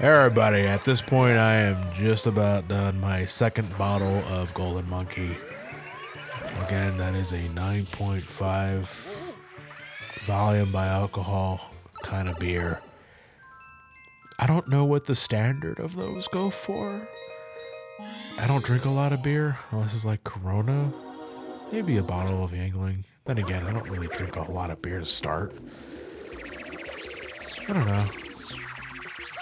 Everybody, at this point I am just about done my second bottle of Golden Monkey. Again, that is a 9.5 volume by alcohol kind of beer. I don't know what the standard of those go for. I don't drink a lot of beer unless it's like Corona. Maybe a bottle of Yingling. Then again, I don't really drink a lot of beer to start. I don't know.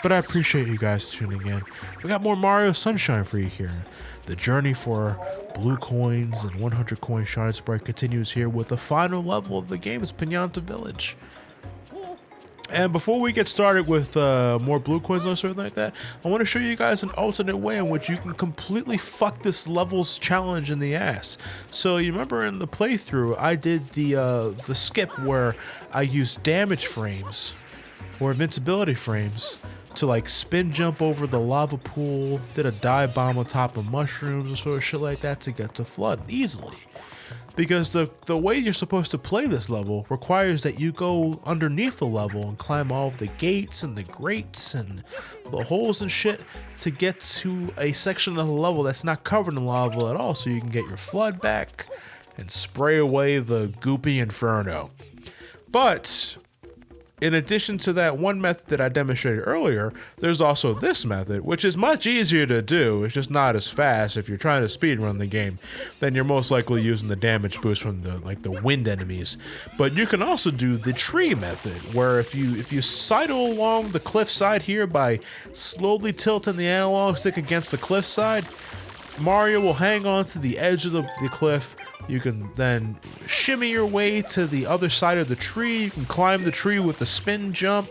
But I appreciate you guys tuning in. We got more Mario Sunshine for you here. The journey for blue coins and 100 coin Shine Sprite continues here with the final level of the game is Pinata Village. And before we get started with more blue coins or something like that, I want to show you guys an alternate way in which you can completely fuck this level's challenge in the ass. So you remember in the playthrough, I did the skip where I used damage frames or invincibility frames to like spin jump over the lava pool, did a dive bomb on top of mushrooms or sort of shit like that to get to Flood easily. Because the way you're supposed to play this level requires that you go underneath the level and climb all of the gates and the grates and the holes and shit to get to a section of the level that's not covered in lava at all, so you can get your Flood back and spray away the goopy inferno. But in addition to that one method that I demonstrated earlier, there's also this method, which is much easier to do. It's just not as fast if you're trying to speedrun the game. Then you're most likely using the damage boost from the wind enemies. But you can also do the tree method, where if you sidle along the cliff side here by slowly tilting the analog stick against the cliff side, Mario will hang on to the edge of the cliff. You can then shimmy your way to the other side of the tree. You can climb the tree with the spin jump.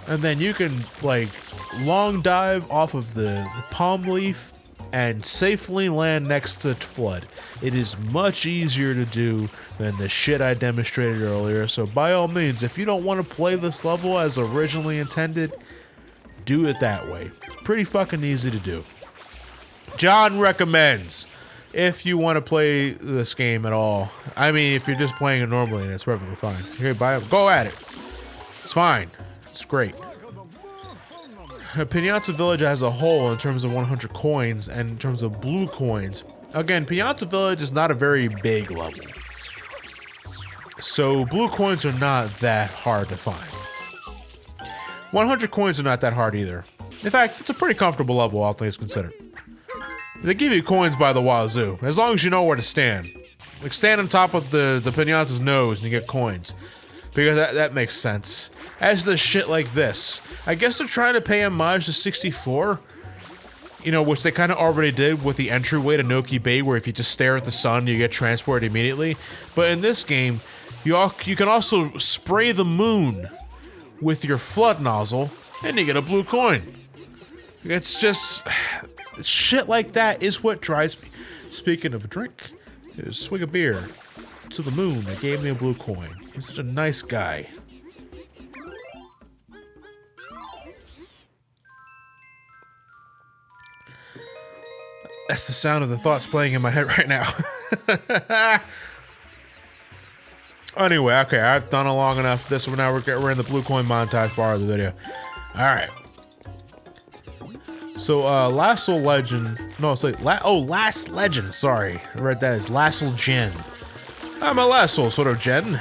And then you can like long dive off of the palm leaf and safely land next to Flood. It is much easier to do than the shit I demonstrated earlier. So by all means, if you don't want to play this level as originally intended, do it that way. It's pretty fucking easy to do. John recommends, if you want to play this game at all. I mean, if you're just playing it normally, it's perfectly fine. Here, go at it. It's fine. It's great. Pinata Village as a whole, in terms of 100 coins and in terms of blue coins. Again, Pinata Village is not a very big level, so blue coins are not that hard to find. 100 coins are not that hard either. In fact, it's a pretty comfortable level, all things considered. They give you coins by the wazoo, as long as you know where to stand. Like, stand on top of the Pinata's nose and you get coins. Because that makes sense. As the shit like this. I guess they're trying to pay homage to 64. You know, which they kind of already did with the entryway to Noki Bay, where if you just stare at the sun, you get transported immediately. But in this game, you can also spray the moon with your Flood nozzle, and you get a blue coin. It's just... shit like that is what drives me. Speaking of a drink, a swig of beer to the moon that gave me a blue coin. He's such a nice guy. That's the sound of the thoughts playing in my head right now. Anyway, okay, I've done it long enough. This one now we're in the blue coin montage bar of the video. All right. So, Last Legend, sorry. I read that as Lassel Gen. I'm a Lassel, sort of Gen.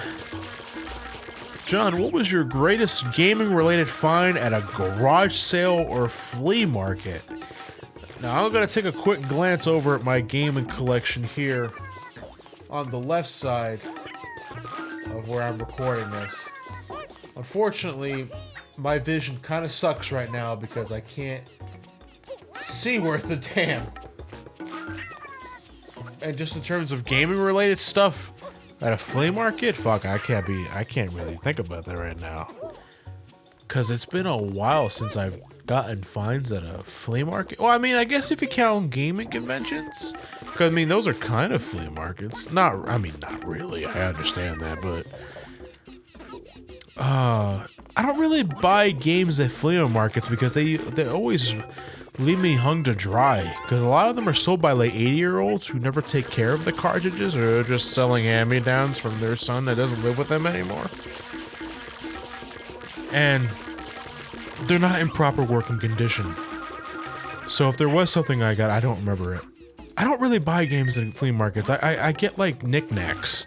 John, what was your greatest gaming-related find at a garage sale or flea market? Now, I'm going to take a quick glance over at my gaming collection here on the left side of where I'm recording this. Unfortunately, my vision kind of sucks right now because I can't see worth the damn. And just in terms of gaming related stuff at a flea market, fuck, I can't really think about that right now. Cause it's been a while since I've gotten finds at a flea market. Well, I mean, I guess if you count gaming conventions, cause I mean those are kind of flea markets. Not really. I understand that, but I don't really buy games at flea markets because they always leave me hung to dry, because a lot of them are sold by like 80-year-olds who never take care of the cartridges, or they're just selling hand-me-downs from their son that doesn't live with them anymore. And they're not in proper working condition. So if there was something I got, I don't remember it. I don't really buy games at flea markets. I get like knickknacks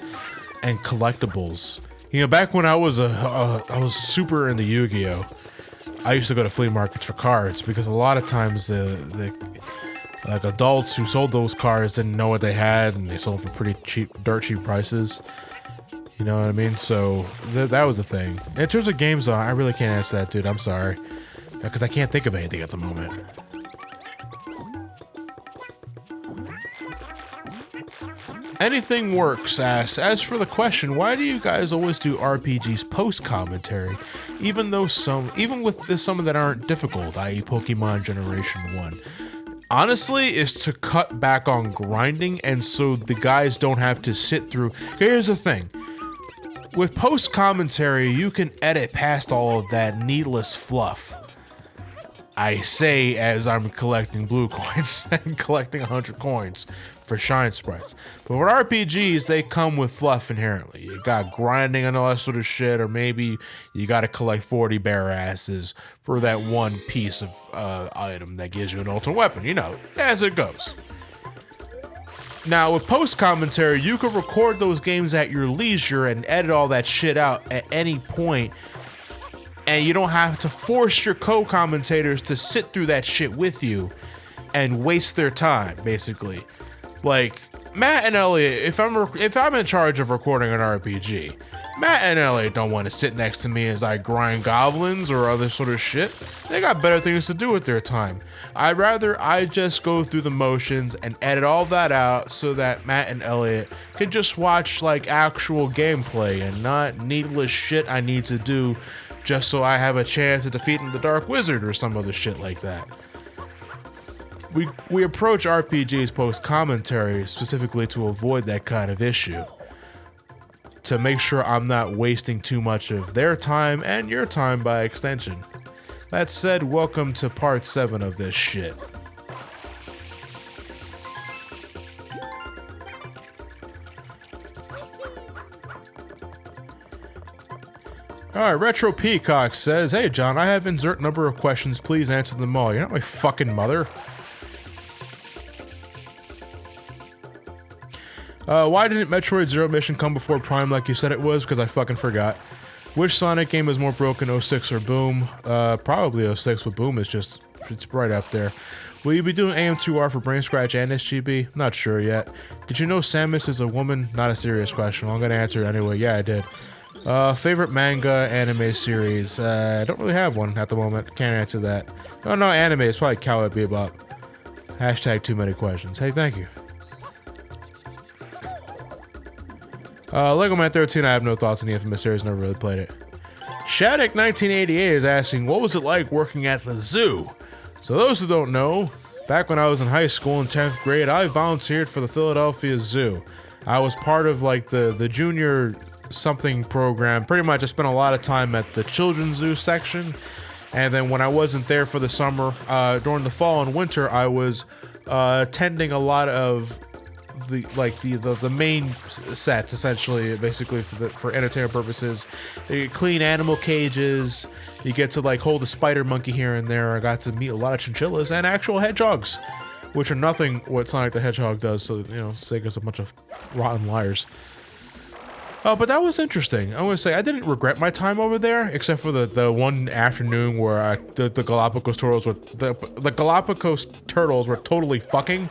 and collectibles. You know, back when I was super into Yu-Gi-Oh, I used to go to flea markets for cards because a lot of times the like adults who sold those cards didn't know what they had and they sold for pretty cheap, dirt cheap prices. You know what I mean? So that was the thing. In terms of games, though, I really can't answer that, dude. I'm sorry, because I can't think of anything at the moment. Anything works. As for the question, why do you guys always do RPGs post commentary, even with some that aren't difficult, i.e. Pokemon Generation 1? Honestly, is to cut back on grinding, and so the guys don't have to sit through. Here's the thing. With post commentary, you can edit past all of that needless fluff. I say as I'm collecting blue coins and collecting 100 coins for shine sprites. But with RPGs, they come with fluff inherently. You got grinding and all that sort of shit, or maybe you gotta collect 40 bare asses for that one piece of item that gives you an ultimate weapon, you know, as it goes. Now, with post-commentary, you can record those games at your leisure and edit all that shit out at any point, and you don't have to force your co-commentators to sit through that shit with you and waste their time, basically. Like, Matt and Elliot, if I'm in charge of recording an RPG, Matt and Elliot don't want to sit next to me as I grind goblins or other sort of shit. They got better things to do with their time. I'd rather I just go through the motions and edit all that out so that Matt and Elliot can just watch like actual gameplay and not needless shit I need to do just so I have a chance of defeating the Dark Wizard or some other shit like that. We approach RPGs post-commentary specifically to avoid that kind of issue. To make sure I'm not wasting too much of their time and your time by extension. That said, welcome to part 7 of this shit. Alright, Retro Peacock says, "Hey John, I have insert number of questions, please answer them all. You're not my fucking mother." Why didn't Metroid Zero Mission come before Prime like you said it was? Because I fucking forgot. Which Sonic game is more broken, 06 or Boom? Probably 06, but Boom is just, it's right up there. Will you be doing AM2R for Brain Scratch and SGB? Not sure yet. Did you know Samus is a woman? Not a serious question. I'm gonna answer it anyway. Yeah, I did. Favorite manga, anime series? I don't really have one at the moment. Can't answer that. Oh no, anime. It's probably Cowboy Bebop. Hashtag too many questions. Hey, thank you. Lego Man 13, I have no thoughts on the Infamous series, never really played it. Shattuck 1988 is asking, what was it like working at the zoo? So those who don't know, back when I was in high school in 10th grade, I volunteered for the Philadelphia Zoo. I was part of like the junior something program. Pretty much I spent a lot of time at the children's zoo section. And then when I wasn't there for the summer, during the fall and winter, I was attending a lot of the main sets, essentially, basically for entertainment purposes. You clean animal cages, you get to like hold a spider monkey here and there. I got to meet a lot of chinchillas and actual hedgehogs, which are nothing what Sonic the Hedgehog does, so you know, Sega's a bunch of rotten liars. But that was interesting. I want to say I didn't regret my time over there, except for the one afternoon where the Galapagos turtles were totally fucking.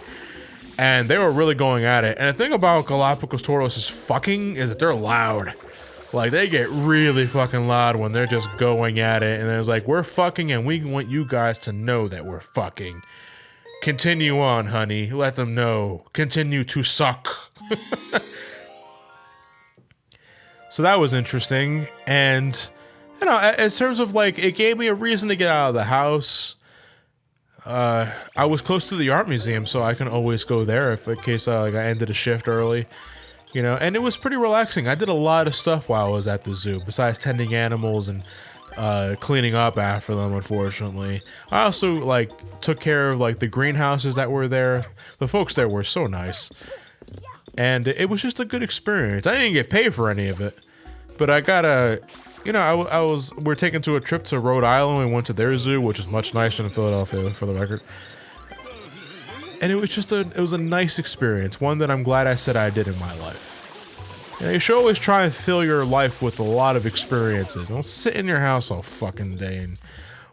And they were really going at it. And the thing about Galapagos turtles is that they're loud. Like, they get really fucking loud when they're just going at it. And it's like, we're fucking and we want you guys to know that we're fucking. Continue on, honey. Let them know. Continue to suck. So that was interesting. And, you know, in terms of, like, it gave me a reason to get out of the house. I was close to the art museum, so I can always go there if in case I ended a shift early, you know, and it was pretty relaxing. I did a lot of stuff while I was at the zoo, besides tending animals and cleaning up after them, unfortunately. I also, like, took care of, like, the greenhouses that were there. The folks there were so nice. And it was just a good experience. I didn't get paid for any of it, but I got a you know, we're taken to a trip to Rhode Island. We went to their zoo, which is much nicer than Philadelphia, for the record. And it was just it was a nice experience, one that I'm glad I said I did in my life. You know, you should always try and fill your life with a lot of experiences. Don't sit in your house all fucking day and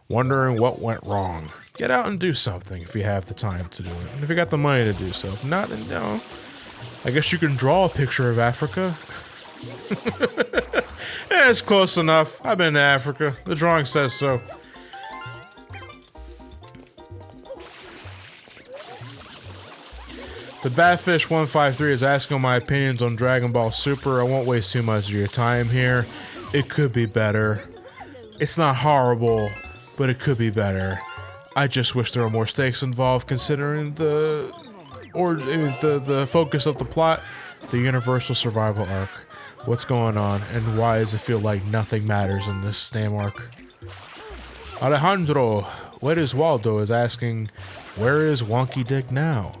wondering what went wrong. Get out and do something if you have the time to do it, and if you got the money to do so. If not, then no. I guess you can draw a picture of Africa. Yeah, it's close enough. I've been to Africa. The drawing says so. The Batfish153 is asking my opinions on Dragon Ball Super. I won't waste too much of your time here. It could be better. It's not horrible, but it could be better. I just wish there were more stakes involved, considering the focus of the plot, the universal survival arc. What's going on, and why does it feel like nothing matters in this damn arc? Alejandro, where is Waldo, is asking, where is Wonky Dick now?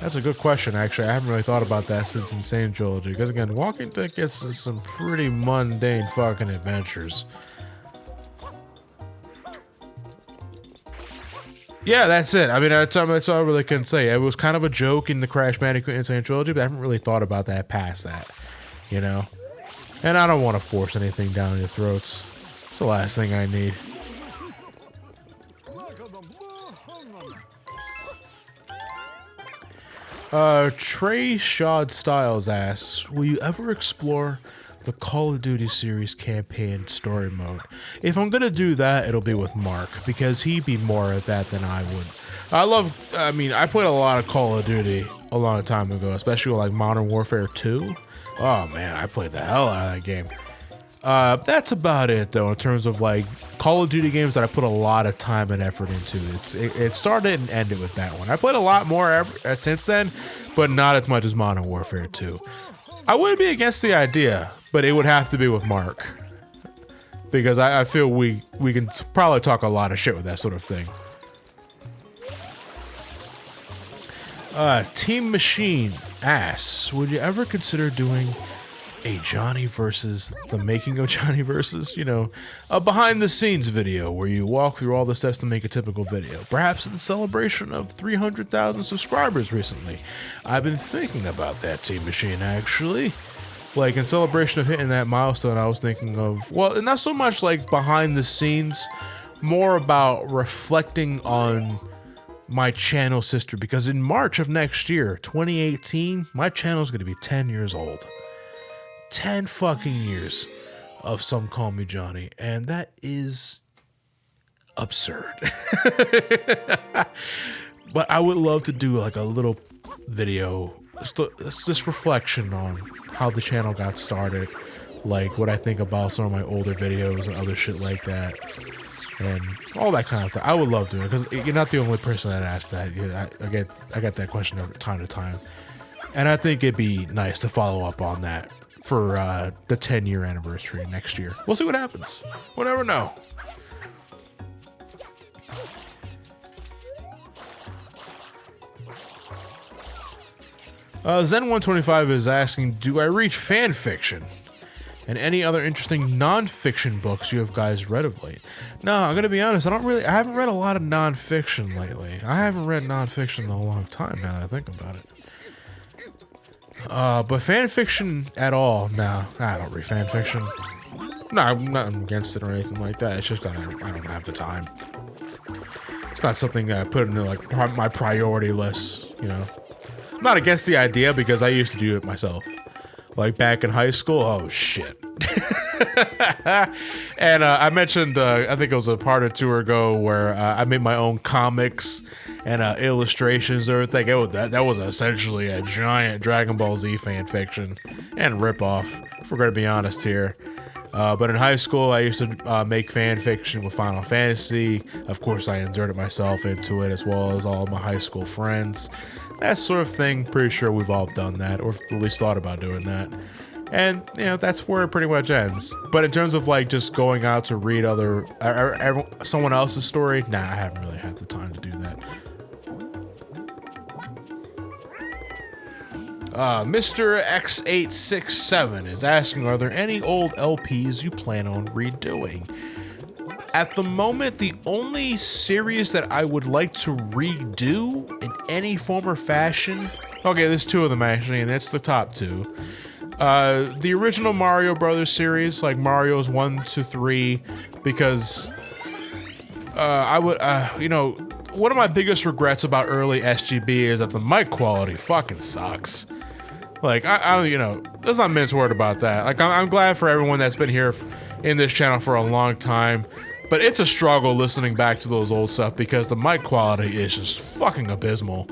That's a good question, actually. I haven't really thought about that since Insane Trilogy, because again, Wonky Dick gets some pretty mundane fucking adventures. Yeah, that's it. I mean, that's all I really can say. It was kind of a joke in the Crash Bandicoot Insane Trilogy, but I haven't really thought about that past that, you know? And I don't want to force anything down your throats. It's the last thing I need. Trey Shod Styles asks, will you ever explore the Call of Duty series campaign story mode? If I'm gonna do that, it'll be with Mark, because he'd be more at that than I would. I played a lot of Call of Duty a long time ago, especially with like Modern Warfare 2. Oh man, I played the hell out of that game. That's about it though, in terms of like Call of Duty games that I put a lot of time and effort into. It started and ended with that one. I played a lot more since then, but not as much as Modern Warfare 2. I wouldn't be against the idea, but it would have to be with Mark, because I feel we can probably talk a lot of shit with that sort of thing. Team Machine asks, would you ever consider doing a Johnny versus the making of Johnny versus, you know, a behind the scenes video where you walk through all the steps to make a typical video, perhaps in celebration of 300,000 subscribers recently? I've been thinking about that, Team Machine, actually. Like, in celebration of hitting that milestone, I was thinking of, well, not so much like behind the scenes, more about reflecting on my channel's history, because in March of next year, 2018, my channel's going to be 10 years old. 10 fucking years of Some Call Me Johnny, and that is absurd. But I would love to do like a little video, just reflection on how the channel got started, like what I think about some of my older videos and other shit like that, and all that kind of stuff. I would love doing it, because you're not the only person that asked that. I get that question every time to time, and I think it'd be nice to follow up on that for the 10-year anniversary next year. We'll see what happens. We'll never know. Zen125 is asking, do I read fan fiction? And any other interesting non-fiction books you have guys read of late? No, I'm gonna be honest, I haven't read a lot of non-fiction lately. I haven't read non-fiction in a long time now that I think about it. But fan fiction at all? No, I don't read fan fiction. No, I'm not against it or anything like that. It's just that I don't have the time. It's not something I put into like my priority list, you know. I'm not against the idea, because I used to do it myself. Like back in high school, oh shit. And I mentioned, I think it was a part or two ago, where I made my own comics and illustrations and everything. That was essentially a giant Dragon Ball Z fan fiction and ripoff, if we're going to be honest here. But in high school, I used to make fan fiction with Final Fantasy. Of course, I inserted myself into it, as well as all my high school friends. That sort of thing. Pretty sure we've all done that, or at least thought about doing that. And, you know, that's where it pretty much ends. But in terms of, like, just going out to read someone else's story, nah, I haven't really had the time to do that. Mr. X867 is asking, are there any old LPs you plan on redoing? At the moment, the only series that I would like to redo in any form or fashion, okay, there's two of them actually, and it's the top two. The original Mario Brothers series, like Mario's 1 to 3, because I would, one of my biggest regrets about early SGB is that the mic quality fucking sucks. Like, there's not mince word about that. Like, I'm glad for everyone that's been here in this channel for a long time, but it's a struggle listening back to those old stuff because the mic quality is just fucking abysmal.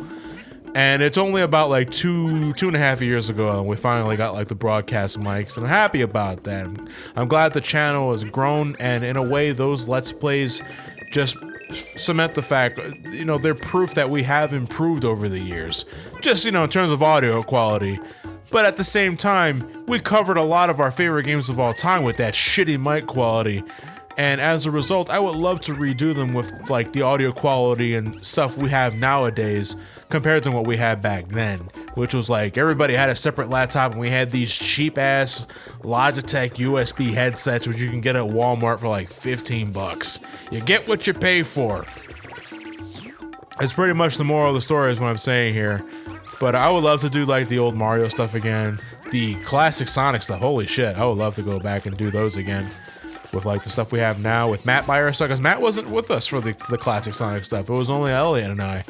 And it's only about like two and a half years ago and we finally got like the broadcast mics, and I'm happy about that. I'm glad the channel has grown, and in a way those Let's Plays just cement the fact, they're proof that we have improved over the years. Just, in terms of audio quality. But at the same time, we covered a lot of our favorite games of all time with that shitty mic quality. And as a result, I would love to redo them with like the audio quality and stuff we have nowadays compared to what we had back then, which was like everybody had a separate laptop and we had these cheap ass Logitech USB headsets which you can get at Walmart for like 15 bucks. You get what you pay for. It's pretty much the moral of the story is what I'm saying here. But I would love to do like the old Mario stuff again, the classic Sonic stuff. Holy shit, I would love to go back and do those again. With like the stuff we have now with Matt by our side, because Matt wasn't with us for the classic Sonic stuff. It was only Elliot and I.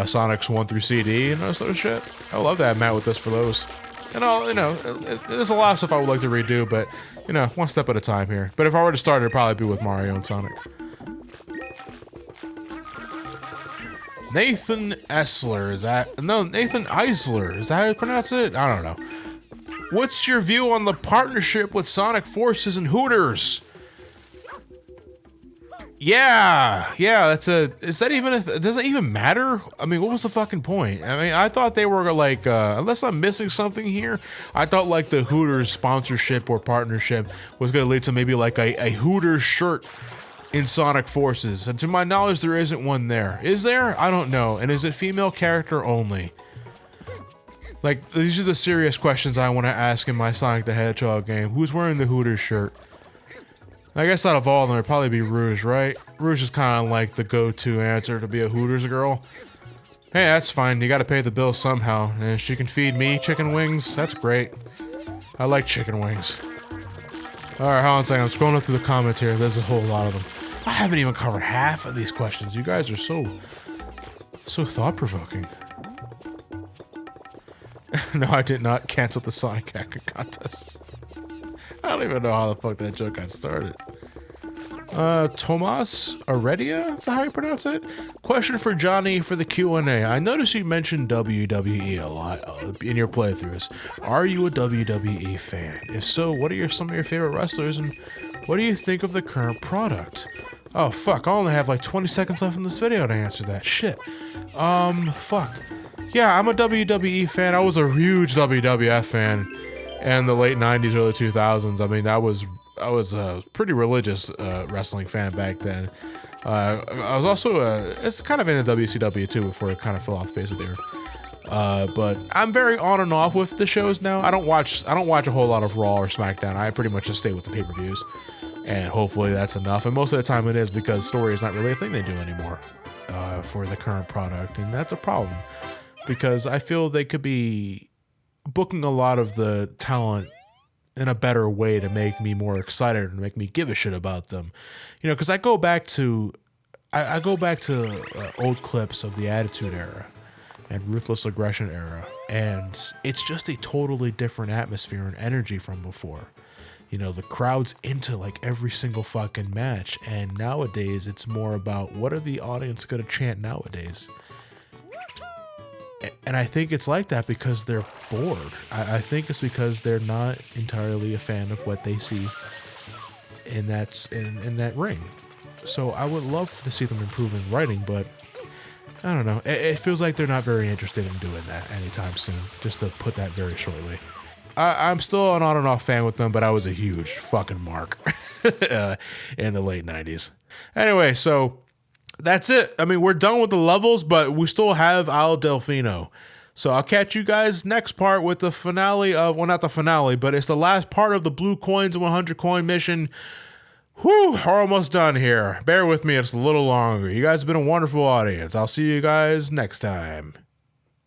Sonic's 1 through CD and that sort of shit. I would love to have Matt with us for those. And there's a lot of stuff I would like to redo, but one step at a time here. But if I were to start, it'd probably be with Mario and Sonic. Nathan Eisler, Nathan Eisler, is that how you pronounce it? I don't know. What's your view on the partnership with Sonic Forces and Hooters? Yeah, does that even matter? I mean, what was the fucking point? I mean, I thought they were like, unless I'm missing something here, I thought like the Hooters sponsorship or partnership was gonna lead to maybe like a Hooters shirt in Sonic Forces. And to my knowledge, there isn't one there. Is there? I don't know. And is it female character only? Like, these are the serious questions I want to ask in my Sonic the Hedgehog game. Who's wearing the Hooters shirt? I guess out of all of them, it'd probably be Rouge, right? Rouge is kind of like the go-to answer to be a Hooters girl. Hey, that's fine. You gotta pay the bill somehow. And if she can feed me chicken wings, that's great. I like chicken wings. Alright, hold on a second. I'm scrolling through the comments here. There's a whole lot of them. I haven't even covered half of these questions. You guys are so thought-provoking. No, I did not cancel the Sonic Hacker contest. I don't even know how the fuck that joke got started. Tomas Aredia? Is that how you pronounce it? Question for Johnny for the Q&A. I noticed you mentioned WWE a lot in your playthroughs. Are you a WWE fan? If so, what are some of your favorite wrestlers and what do you think of the current product? Oh fuck, I only have like 20 seconds left in this video to answer that. Shit. Fuck. Yeah, I'm a WWE fan. I was a huge WWF fan in the late 90s, early 2000s. I mean, I was a pretty religious wrestling fan back then. I was also it's kind of into WCW too before it kind of fell off the face of the earth. But I'm very on and off with the shows now. I don't watch a whole lot of Raw or SmackDown. I pretty much just stay with the pay-per-views, and hopefully that's enough. And most of the time it is, because story is not really a thing they do anymore for the current product, and that's a problem because I feel they could be booking a lot of the talent in a better way to make me more excited and make me give a shit about them. You know, because I go back to old clips of the Attitude Era and Ruthless Aggression Era, and it's just a totally different atmosphere and energy from before. You know, the crowd's into like every single fucking match, and nowadays it's more about what are the audience gonna chant nowadays. And I think it's like that because they're bored. I think it's because they're not entirely a fan of what they see in that ring. So I would love to see them improve in writing, but I don't know. It feels like they're not very interested in doing that anytime soon, just to put that very shortly. I'm still an on and off fan with them, but I was a huge fucking mark in the late 90s. Anyway, so that's it. I mean, we're done with the levels, but we still have Al Delfino. So I'll catch you guys next part with the finale of, well, not the finale, but it's the last part of the blue coins and 100 coin mission. Whew, we're almost done here. Bear with me, it's a little longer. You guys have been a wonderful audience. I'll see you guys next time.